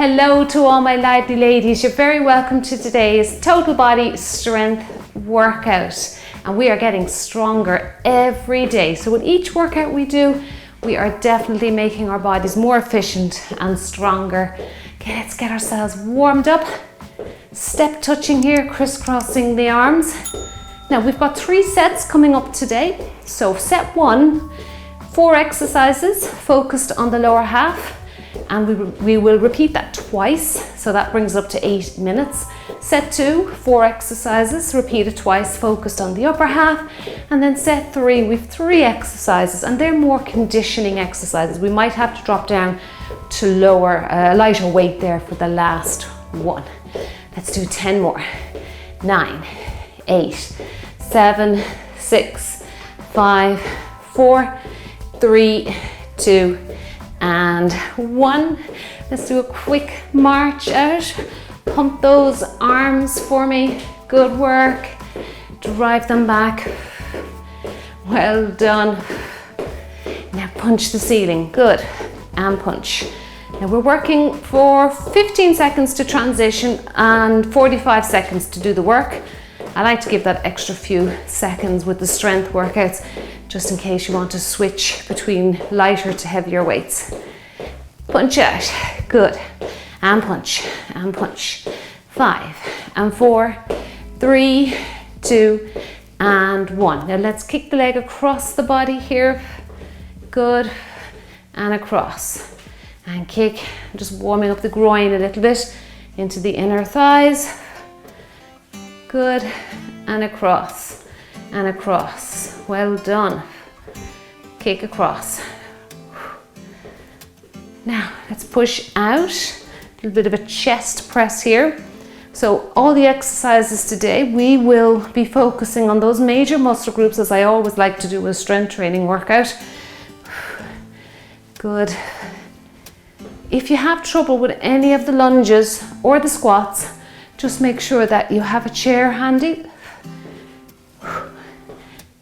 Hello to all my lively ladies. You're very welcome to today's total body strength workout. And we are getting stronger every day. So with each workout we do, we are definitely making our bodies more efficient and stronger. Okay, let's get ourselves warmed up. Step touching here, crisscrossing the arms. Now we've got 3 sets coming up today. So set 1, 4 exercises focused on the lower half. And we will repeat that twice, so that brings up to 8 minutes. Set 2, 4 exercises, repeat it twice, focused on the upper half. And then set 3, we've 3 exercises, and they're more conditioning exercises. We might have to drop down to lighter weight there for the last one. Let's do 10 more. 9, 8, 7, 6, 5, 4, 3, 2, and 1. Let's do a quick march out. Pump those arms for me. Good work. Drive them back. Well done. Now punch the ceiling. Good. And punch. Now we're working for 15 seconds to transition and 45 seconds to do the work. I like to give that extra few seconds with the strength workouts, just in case you want to switch between lighter to heavier weights. Punch out, good, and punch, and punch. 5, and 4, 3, 2, and 1. Now let's kick the leg across the body here. Good, and across. And kick, just warming up the groin a little bit into the inner thighs. Good, and across, and across. Well done. Kick across. Now let's push out. A little bit of a chest press here. So all the exercises today, we will be focusing on those major muscle groups, as I always like to do with a strength training workout. Good. If you have trouble with any of the lunges or the squats, just make sure that you have a chair handy.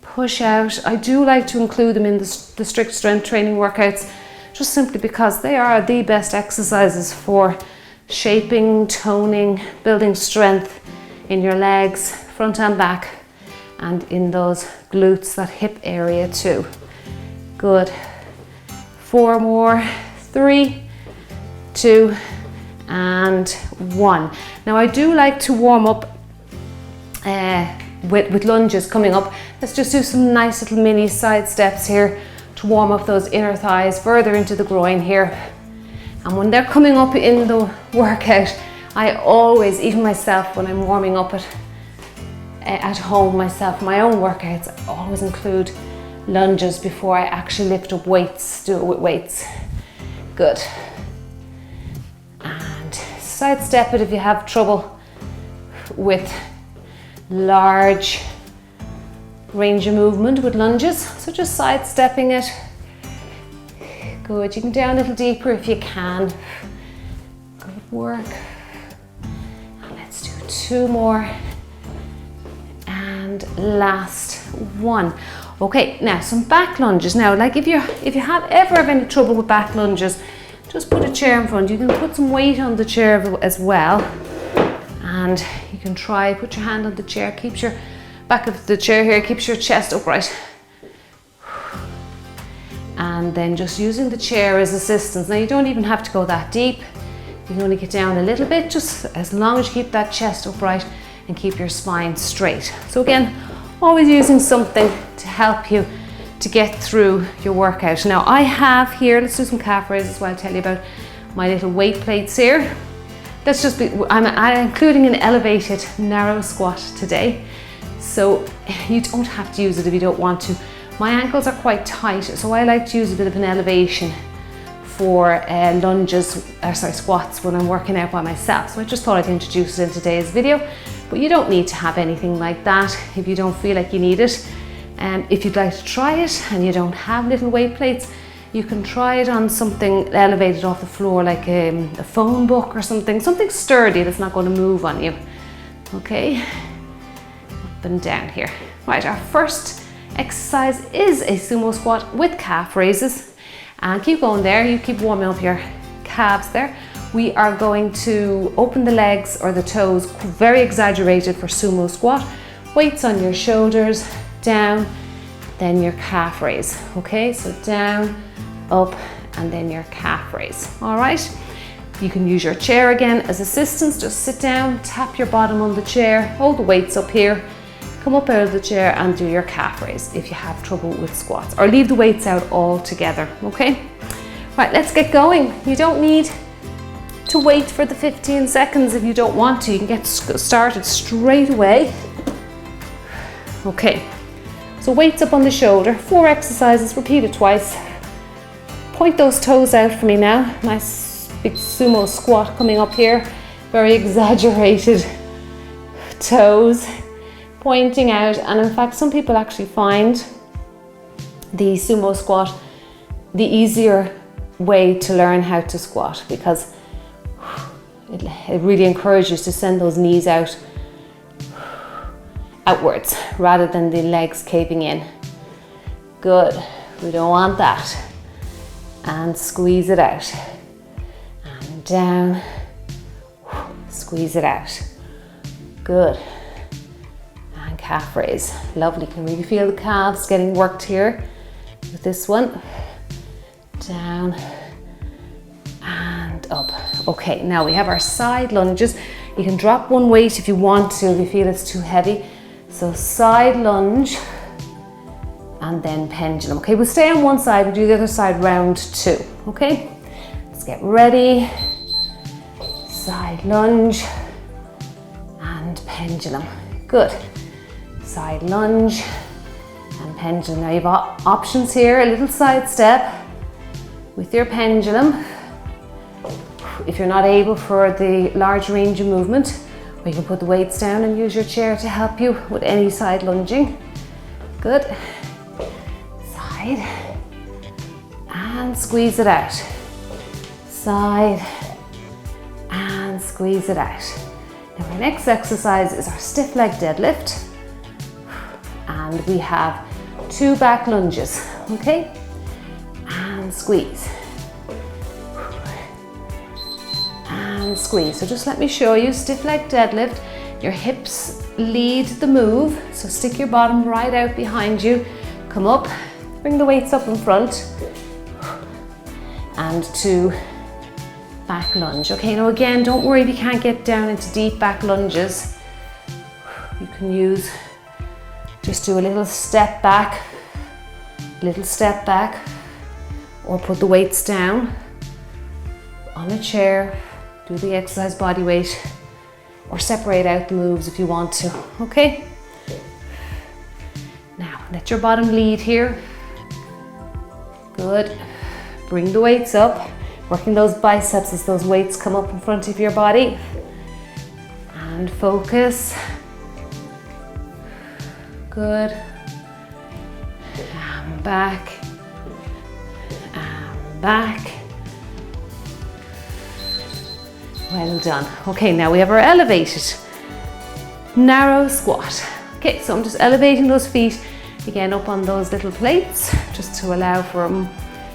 Push out. I do like to include them in the strict strength training workouts, just simply because they are the best exercises for shaping, toning, building strength in your legs, front and back, and in those glutes, that hip area too. Good. 4 more. 3, 2, and 1. Now I do like to warm up with lunges coming up. Let's just do some nice little mini side steps here to warm up those inner thighs further into the groin here. And when they're coming up in the workout, I always, even myself, when I'm warming up at home myself, my own workouts, I always include lunges before I actually lift up weights, do it with weights. Good. Side step it if you have trouble with large range of movement with lunges. So just side stepping it. Good. You can down a little deeper if you can. Good work. And let's do 2 more. And last one. Okay, now some back lunges. Now, like if you ever have any trouble with back lunges, just put a chair in front. You can put some weight on the chair as well. And you can try, put your hand on the chair, keeps your back of the chair here, keeps your chest upright. And then just using the chair as assistance. Now you don't even have to go that deep. You can only get down a little bit, just as long as you keep that chest upright and keep your spine straight. So again, always using something to help you to get through your workout. Now I have here, let's do some calf raises while I tell you about my little weight plates here. Let's just be, I'm including an elevated narrow squat today. So you don't have to use it if you don't want to. My ankles are quite tight, so I like to use a bit of an elevation for squats when I'm working out by myself. So I just thought I'd introduce it in today's video, but you don't need to have anything like that if you don't feel like you need it. If you'd like to try it and you don't have little weight plates, you can try it on something elevated off the floor, like a phone book or something sturdy that's not going to move on you. Okay, up and down here. Right, our first exercise is a sumo squat with calf raises. And keep going there, you keep warming up your calves there. we are going to open the legs or the toes, very exaggerated for sumo squat. Weights on your shoulders, down, then your calf raise. Okay, so down, up, and then your calf raise. All right, you can use your chair again as assistance. Just sit down, tap your bottom on the chair, hold the weights up here, come up out of the chair and do your calf raise if you have trouble with squats, or leave the weights out altogether. Okay, right, let's get going. You don't need to wait for the 15 seconds if you don't want to. You can get started straight away. Okay, so weights up on the shoulder, 4 exercises, repeat it twice. Point those toes out for me now. Nice big sumo squat coming up here. Very exaggerated toes pointing out. And in fact, some people actually find the sumo squat the easier way to learn how to squat, because it really encourages to send those knees outwards rather than the legs caving in. Good, we don't want that. And squeeze it out. And down, squeeze it out. Good. And calf raise, lovely. Can really feel the calves getting worked here with this one. Down and up. Okay, now we have our side lunges. You can drop one weight if you want to, if you feel it's too heavy. So side lunge and then pendulum. Okay, we'll stay on one side, we'll do the other side round 2. Okay, let's get ready. Side lunge and pendulum. Good. Side lunge and pendulum. Now you've got options here, a little side step with your pendulum. If you're not able for the large range of movement, or you can put the weights down and use your chair to help you with any side lunging. Good. Side. And squeeze it out. Side. And squeeze it out. Now our next exercise is our stiff leg deadlift. And we have 2 back lunges. Okay? And squeeze. And squeeze. So just let me show you, stiff leg deadlift. Your hips lead the move. So stick your bottom right out behind you. Come up, bring the weights up in front. And 2 back lunge. Okay, now again, don't worry if you can't get down into deep back lunges. You can just do a little step back, or put the weights down on a chair. Do the exercise body weight, or separate out the moves if you want to, okay? Now, let your bottom lead here. Good. Bring the weights up, working those biceps as those weights come up in front of your body. And focus. Good. And back. And back. Well done. Okay, now we have our elevated narrow squat. Okay, so I'm just elevating those feet again up on those little plates just to allow for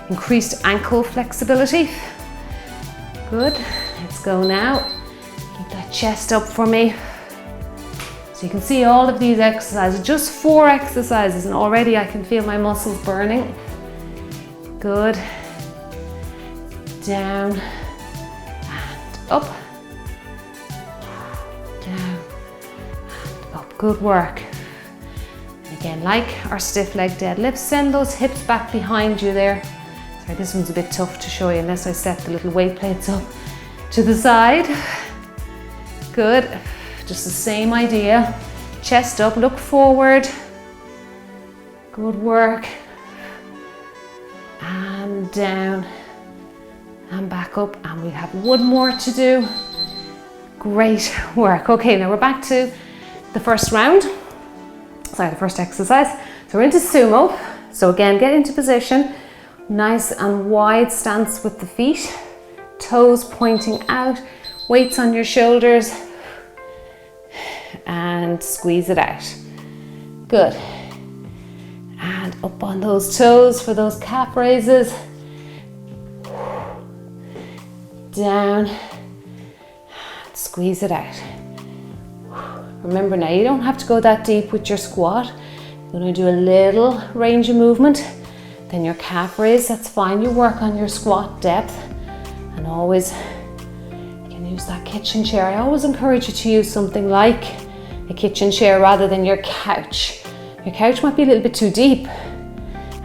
increased ankle flexibility. Good. Let's go now. Keep that chest up for me. So you can see all of these exercises, just 4 exercises, and already I can feel my muscles burning. Good. Down. Up, down, and up. Good work. And again, like our stiff leg deadlift, send those hips back behind you there. Sorry, this one's a bit tough to show you unless I set the little weight plates up to the side. Good. Just the same idea. Chest up, look forward. Good work. And down. And back up, and we have one more to do. Great work. Okay, now we're back to the first round. Sorry, the first exercise. So we're into sumo. So again, get into position. Nice and wide stance with the feet. Toes pointing out. Weights on your shoulders. And squeeze it out. Good. And up on those toes for those calf raises. down, squeeze it out. Remember now, you don't have to go that deep with your squat. You're going to do a little range of movement, then your calf raise, that's fine. You work on your squat depth, and always you can use that kitchen chair. I always encourage you to use something like a kitchen chair rather than your couch. Your couch might be a little bit too deep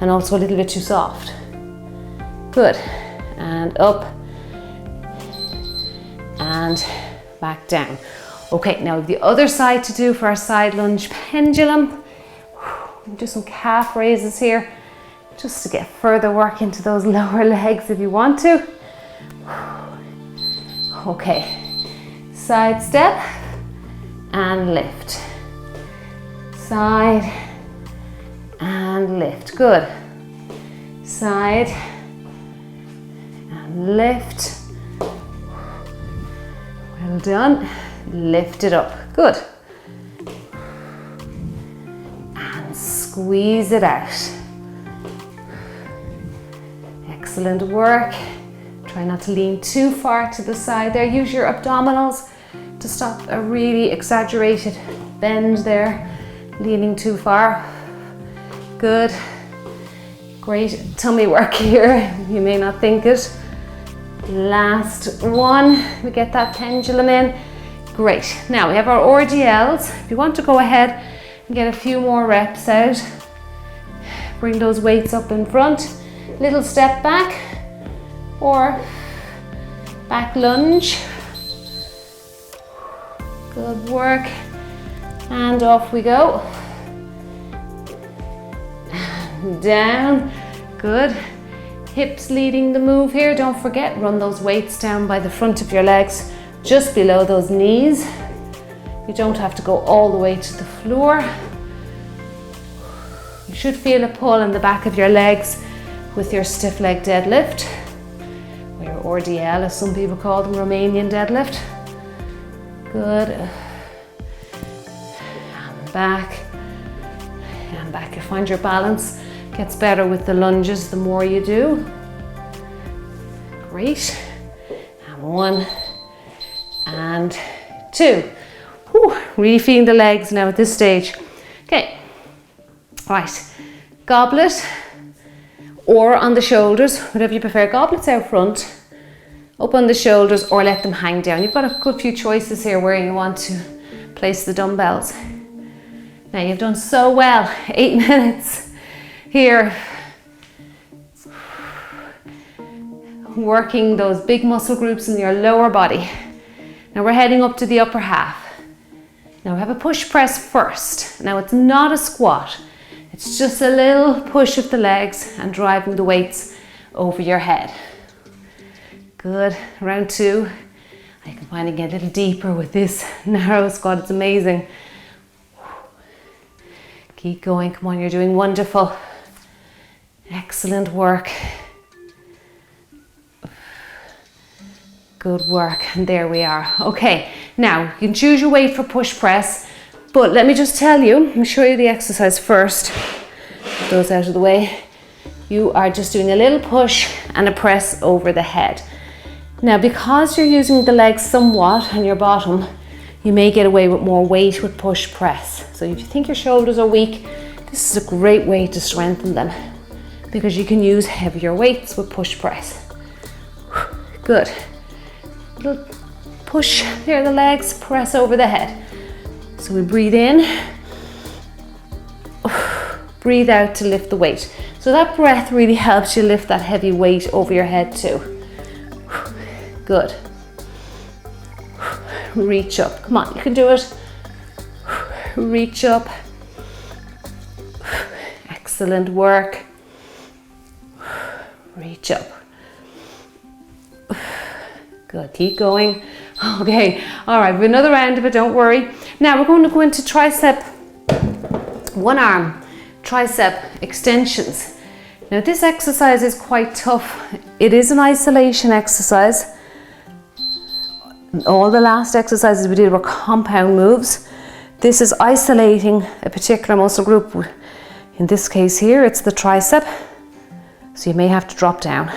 and also a little bit too soft. Good, and up and back down. Okay, now the other side to do for our side lunge pendulum. We'll do some calf raises here just to get further work into those lower legs if you want to. Okay, side step and lift. Side and lift. Good. Side and lift. Well done. Lift it up. Good. And squeeze it out. Excellent work. Try not to lean too far to the side there. Use your abdominals to stop a really exaggerated bend there. Leaning too far. Good. Great tummy work here. You may not think it. Last one. We get that pendulum in. Great. Now we have our RDLs. If you want to go ahead and get a few more reps out, bring those weights up in front. Little step back or back lunge. Good work. And off we go. Down. Good. Hips leading the move here. Don't forget, run those weights down by the front of your legs, just below those knees. You don't have to go all the way to the floor. You should feel a pull in the back of your legs with your stiff leg deadlift, or your RDL as some people call them, Romanian deadlift. Good. And back. And back. You find your balance gets better with the lunges the more you do. Great. And one and two. Whew, really feeling the legs now at this stage. Okay, right, goblet or on the shoulders, whatever you prefer. Goblets out front, up on the shoulders, or let them hang down. You've got a good few choices here where you want to place the dumbbells. Now you've done so well, 8 minutes here. Working those big muscle groups in your lower body. Now we're heading up to the upper half. Now we have a push press first. Now it's not a squat. It's just a little push of the legs and driving the weights over your head. Good, round two. I can finally get a little deeper with this narrow squat, it's amazing. Keep going, come on, you're doing wonderful. Excellent work. Good work, and there we are. Okay, now you can choose your weight for push press, but let me just tell you, let me show you the exercise first. Get those out of the way. You are just doing a little push and a press over the head. Now, because you're using the legs somewhat on your bottom, you may get away with more weight with push press. So if you think your shoulders are weak, this is a great way to strengthen them because you can use heavier weights with push press. Good. Little push there, the legs, press over the head. So we breathe in, breathe out to lift the weight. So that breath really helps you lift that heavy weight over your head too. Good. Reach up. Come on, you can do it. Reach up. Excellent work. Reach up. Good, keep going. Okay, all right, we have another round of it, don't worry. Now we're going to go into tricep, one arm, tricep extensions. Now this exercise is quite tough. It is an isolation exercise. All the last exercises we did were compound moves. This is isolating a particular muscle group. In this case here, it's the tricep. So you may have to drop down.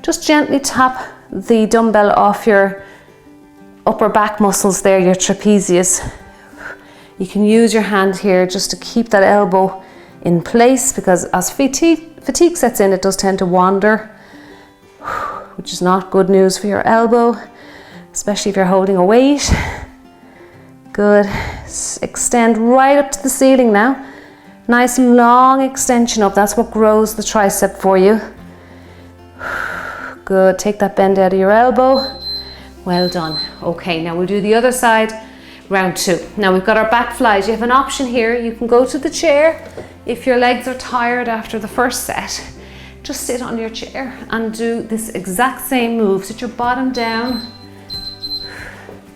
Just gently tap the dumbbell off your upper back muscles there, your trapezius. You can use your hand here just to keep that elbow in place, because as fatigue sets in, it does tend to wander, which is not good news for your elbow, especially if you're holding a weight. Good. Extend right up to the ceiling now. Nice long extension up. That's what grows the tricep for you. Good. Take that bend out of your elbow. Well done. Okay, now we'll do the other side, round 2. Now we've got our back flies. You have an option here. You can go to the chair. If your legs are tired after the first set, just sit on your chair and do this exact same move. Sit your bottom down.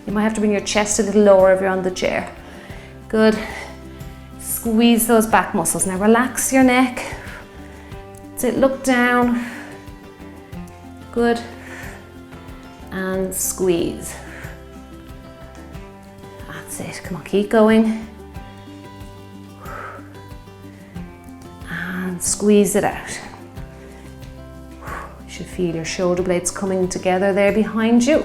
You might have to bring your chest a little lower if you're on the chair. Good. Squeeze those back muscles. Now relax your neck. Sit, look down. Good. And squeeze. That's it. Come on, keep going. And squeeze it out. You should feel your shoulder blades coming together there behind you.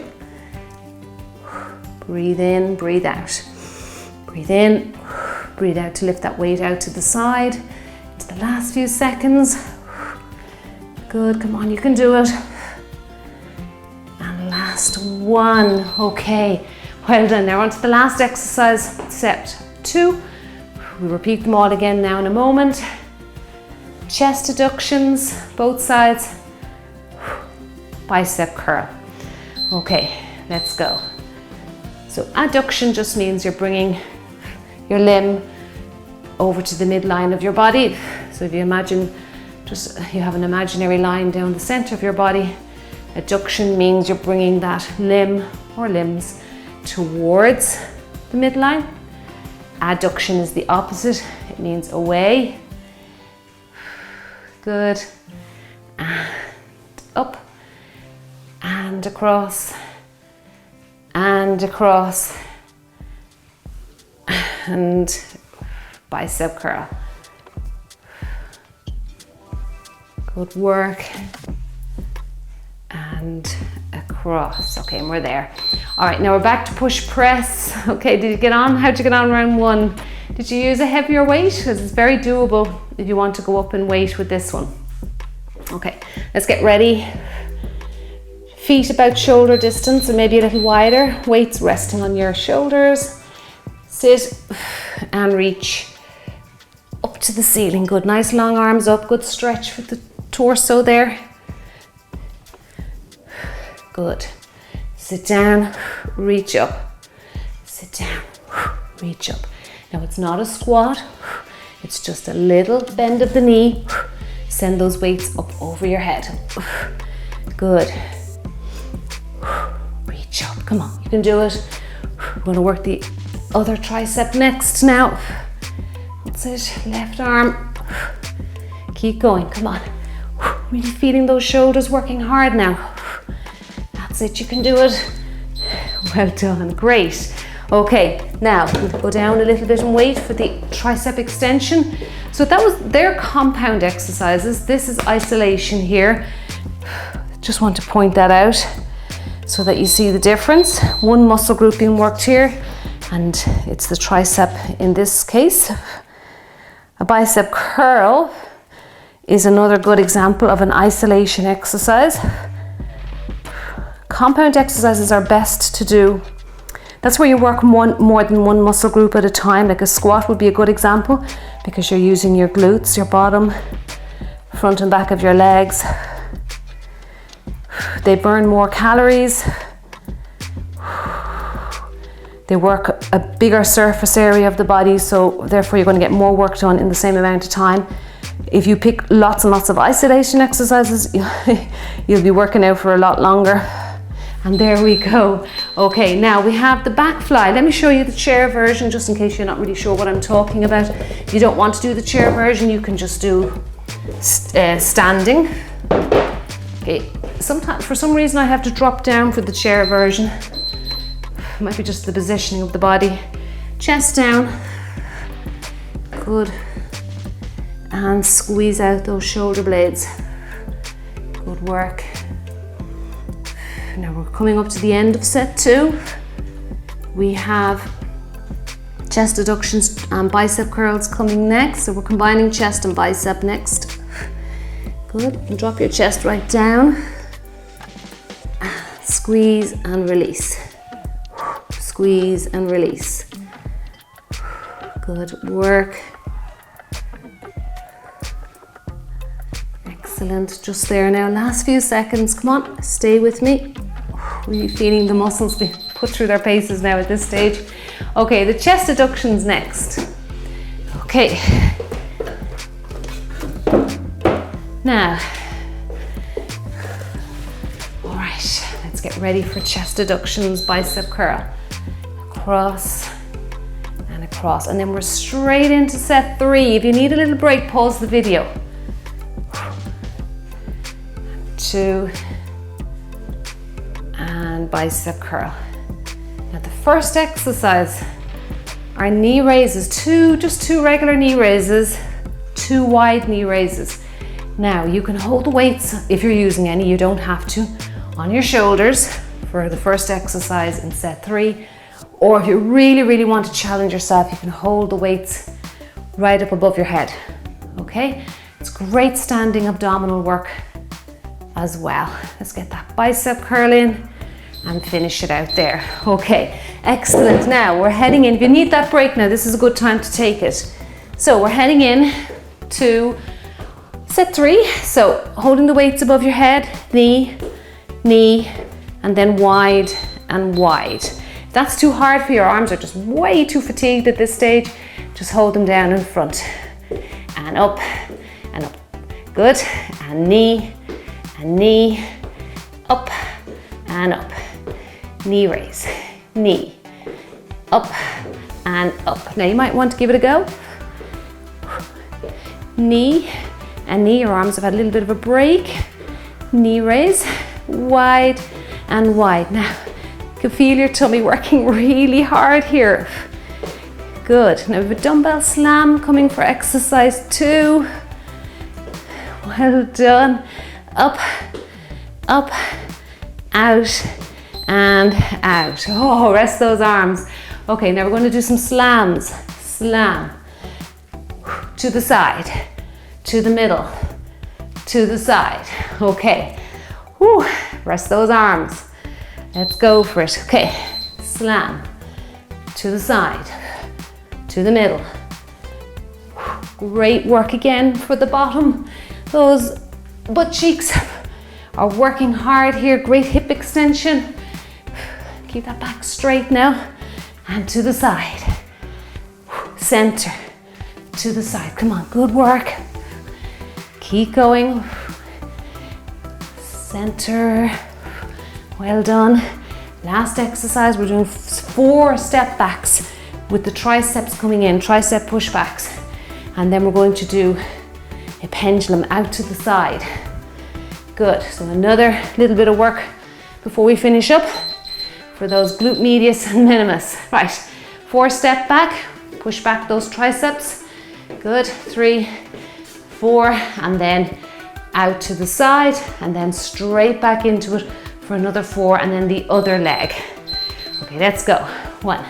Breathe in, breathe out. Breathe in, breathe out to lift that weight out to the side. Into the last few seconds. Good, come on, you can do it. And last one. Okay, well done. Now on to the last exercise, set 2. We'll repeat them all again now in a moment. Chest adductions, both sides. Bicep curl. Okay, let's go. So adduction just means you're bringing your limb over to the midline of your body. So if you imagine, you have an imaginary line down the center of your body. Adduction means you're bringing that limb or limbs towards the midline. Adduction is the opposite. It means away. Good. And up and across. And across, and bicep curl. Good work. And across. Okay, and we're there. All right, now we're back to push press. Okay, did you get on? How'd you get on round 1? Did you use a heavier weight? Because it's very doable if you want to go up in weight with this one. Okay, let's get ready. Feet about shoulder distance and maybe a little wider. Weights resting on your shoulders. Sit and reach up to the ceiling. Good, nice long arms up. Good stretch for the torso there. Good. Sit down, reach up. Sit down, reach up. Now it's not a squat. It's just a little bend of the knee. Send those weights up over your head. Good. Reach up, come on, you can do it. We're going to work the other tricep next now. That's it, left arm. Keep going, come on. Really feeling those shoulders working hard now. That's it, you can do it. Well done, great. Okay, now we'll go down a little bit in weight for the tricep extension. So that was their compound exercises. This is isolation here. Just want to point that out so that you see the difference. One muscle group being worked here, and it's the tricep in this case. A bicep curl is another good example of an isolation exercise. Compound exercises are best to do. That's where you work more than one muscle group at a time. Like a squat would be a good example because you're using your glutes, your bottom, front and back of your legs. They burn more calories. They work a bigger surface area of the body, so therefore you're going to get more work done in the same amount of time. If you pick lots and lots of isolation exercises, you'll be working out for a lot longer. And there we go. Okay, now we have the back fly. Let me show you the chair version just in case you're not really sure what I'm talking about. If you don't want to do the chair version, you can just do standing. Okay, sometimes for some reason I have to drop down for the chair version. It might be just the positioning of the body. Chest down. Good. And squeeze out those shoulder blades. Good work. Now we're coming up to the end of set 2. We have chest adductions and bicep curls coming next. So we're combining chest and bicep next. Good, and drop your chest right down. Squeeze and release. Squeeze and release. Good work. Excellent, just there now, last few seconds, come on, stay with me. Really feeling the muscles being put through their paces now at this stage. Okay, the chest adductions next. Okay. Now, all right, let's get ready for chest adductions, bicep curl. Across and across, and then we're straight into set 3. If you need a little break, pause the video. 2, and bicep curl. Now the first exercise, our knee raises, just two regular knee raises, 2 wide knee raises. Now you can hold the weights, if you're using any, you don't have to, on your shoulders for the first exercise in set 3. Or if you really, really want to challenge yourself, you can hold the weights right up above your head, okay? It's great standing abdominal work as well. Let's get that bicep curl in and finish it out there. Okay, excellent. Now we're heading in. If you need that break now, this is a good time to take it. So we're heading in to set 3. So holding the weights above your head, knee, knee, and then wide and wide. If that's too hard for your arms, are just way too fatigued at this stage, just hold them down in front and up and up. Good, and knee, up and up. Knee raise, knee, up and up. Now you might want to give it a go. Knee and knee, your arms have had a little bit of a break. Knee raise, wide and wide. Now, you can feel your tummy working really hard here. Good. Now we have a dumbbell slam coming for exercise 2. Well done. Up, up, out, and out. Oh, rest those arms. Okay, now we're going to do some slams. Slam. To the side, to the middle, to the side. Okay. Whew. Rest those arms. Let's go for it. Okay. Slam. To the side, to the middle. Great work again for the bottom. Those butt cheeks are working hard here. Great hip extension. Keep that back straight now. And to the side. Center. To the side. Come on, good work. Keep going. Center. Well done. Last exercise, we're doing 4 step backs with the triceps coming in, tricep pushbacks. And then we're going to do a pendulum out to the side. Good, so another little bit of work before we finish up for those glute medius and minimus. Right, 4 step back, push back those triceps. Good, 3, 4, and then out to the side, and then straight back into it for another 4, and then the other leg. Okay, let's go. 1,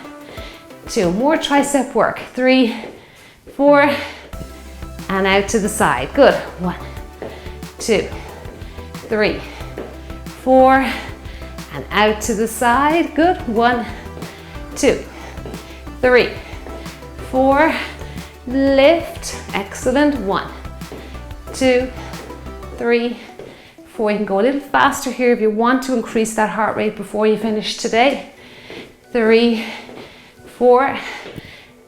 2, more tricep work. 3, 4, and out to the side. Good. 1, 2, 3, 4, and out to the side. Good. 1, 2, 3, 4, lift. Excellent. 1, 2, 3, 4. You can go a little faster here if you want to increase that heart rate before you finish today. 3, 4,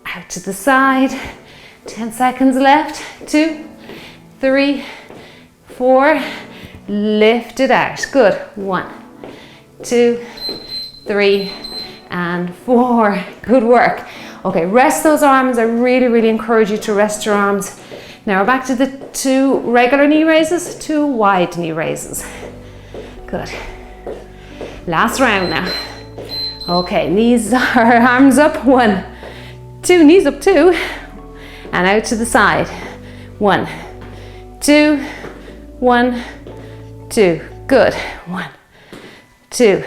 out to the side. 10 seconds left. 2, 3, 4, lift it out. Good. 1, 2, 3, and 4. Good work. Okay, rest those arms. I really, really encourage you to rest your arms. Now we're back to the 2 regular knee raises, 2 wide knee raises. Good. Last round now. Okay, knees are arms up. 1, 2, knees up 2, and out to the side. 1, 2, 1, 2. Good. 1, 2,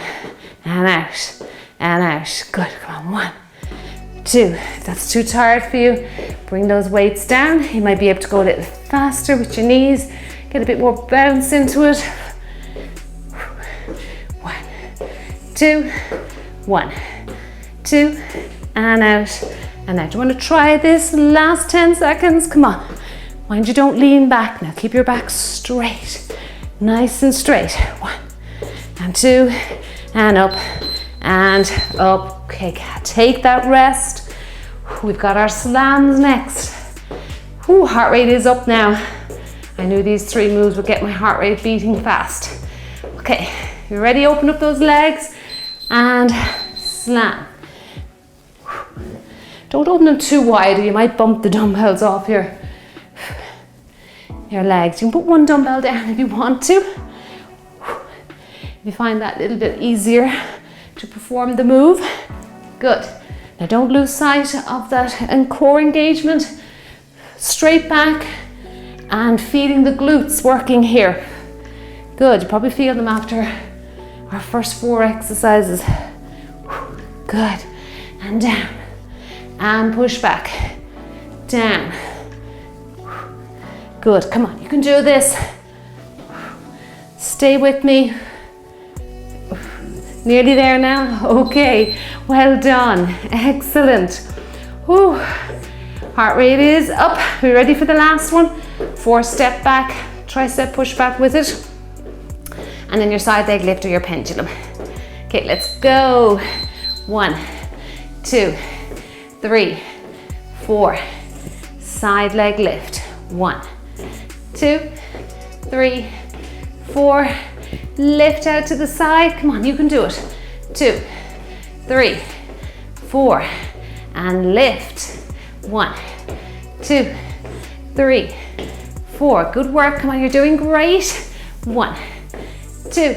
and out, and out. Good, come on, 1, 2. If that's too tired for you, bring those weights down. You might be able to go a little faster with your knees, get a bit more bounce into it. 1, 2, 1, 2, and out, and out. Do you want to try this last 10 seconds? Come on. Mind you don't lean back now. Keep your back straight, nice and straight. 1, and 2, and up, and up. Okay, take that rest. We've got our slams next. Heart rate is up now. I knew these 3 moves would get my heart rate beating fast. Okay, you ready? Open up those legs and slam. Don't open them too wide or you might bump the dumbbells off your legs. You can put 1 dumbbell down if you want to. If you find that a little bit easier to perform the move. Good. Now don't lose sight of that and core engagement. Straight back and feeling the glutes working here. Good. You probably feel them after our first 4 exercises. Good. And down. And push back. Down. Good. Come on. You can do this. Stay with me. Nearly there now? Okay, well done, excellent. Whew. Heart rate is up. Are you ready for the last one? 4 step back, tricep push back with it. And then your side leg lift or your pendulum. Okay, let's go. 1, 2, 3, 4. Side leg lift. 1, 2, 3, 4. Lift out to the side. Come on, you can do it. 2, 3, 4. And lift. 1, 2, 3, 4. Good work. Come on, you're doing great. 1, 2,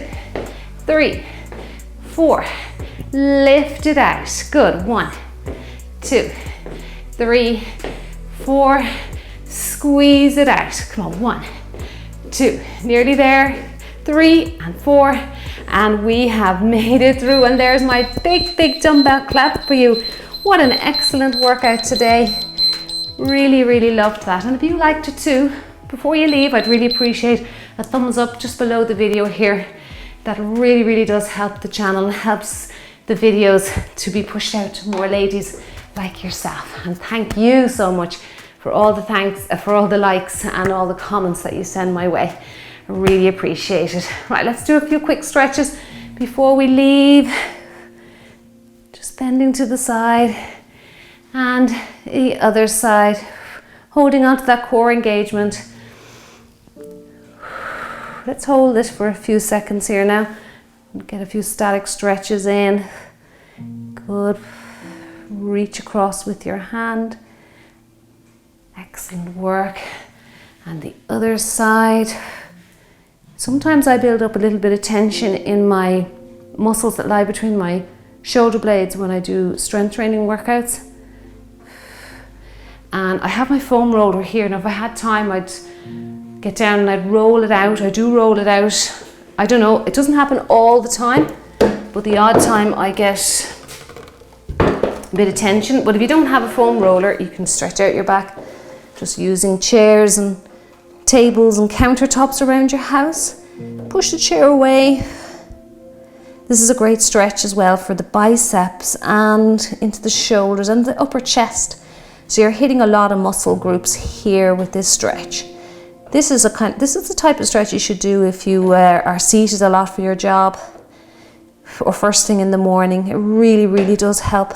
3, 4. Lift it out. Good. 1, 2, 3, 4. Squeeze it out. Come on. 1, 2. Nearly there. 3 and 4, and we have made it through. And there's my big dumbbell clap for you. What an excellent workout today. Really loved that. And if you liked it too, before you leave, I'd really appreciate a thumbs up just below the video here. That really does help the channel, helps the videos to be pushed out to more ladies like yourself. And thank you so much for all the thanks, for all the likes and all the comments that you send my way. I really appreciate it. Right, let's do a few quick stretches before we leave. Just bending to the side and the other side, holding on to that core engagement. Let's hold this for a few seconds here now. Get a few static stretches in. Good. Reach across with your hand. Excellent work. And the other side. Sometimes I build up a little bit of tension in my muscles that lie between my shoulder blades when I do strength training workouts. And I have my foam roller here, and if I had time I'd get down and I'd roll it out. I do roll it out. I don't know, it doesn't happen all the time, but the odd time I get a bit of tension. But if you don't have a foam roller, you can stretch out your back just using chairs and tables and countertops around your house. Push the chair away. This is a great stretch as well for the biceps and into the shoulders and the upper chest. So you're hitting a lot of muscle groups here with this stretch. This is the type of stretch you should do if you are seated a lot for your job or first thing in the morning. It really does help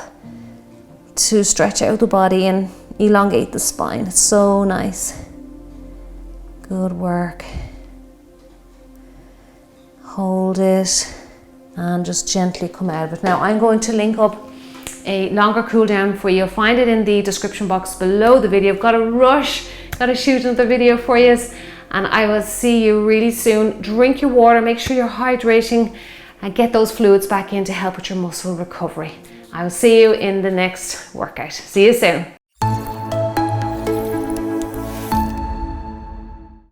to stretch out the body and elongate the spine. It's so nice. Good work. Hold it and just gently come out of it. Now I'm going to link up a longer cool down for you. You'll find it in the description box below the video. I've got to rush, got to shoot another video for you, and I will see you really soon. Drink your water, make sure you're hydrating and get those fluids back in to help with your muscle recovery. I will see you in the next workout. See you soon.